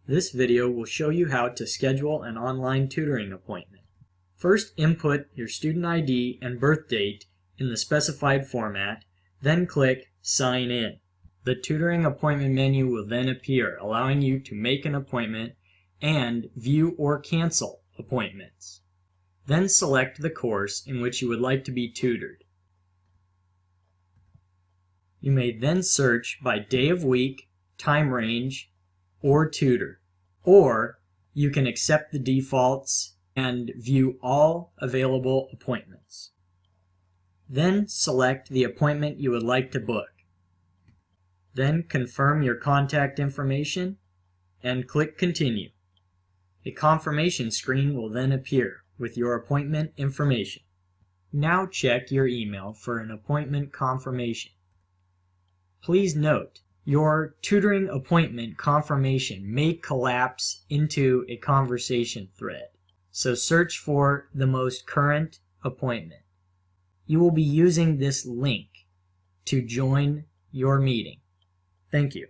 This video will show you how to schedule an online tutoring appointment. First, input your student ID and birth date in the specified format, then click Sign In. The tutoring appointment menu will then appear, allowing you to make an appointment and view or cancel appointments. Then select the course in which you would like to be tutored. You may then search by day of week, time range, or tutor. Or you can accept the defaults and view all available appointments. Then select the appointment you would like to book. Then confirm your contact information and click Continue. A confirmation screen will then appear with your appointment information. Now check your email for an appointment confirmation. Please note, your tutoring appointment confirmation may collapse into a conversation thread, so search for the most current appointment. You will be using this link to join your meeting. Thank you.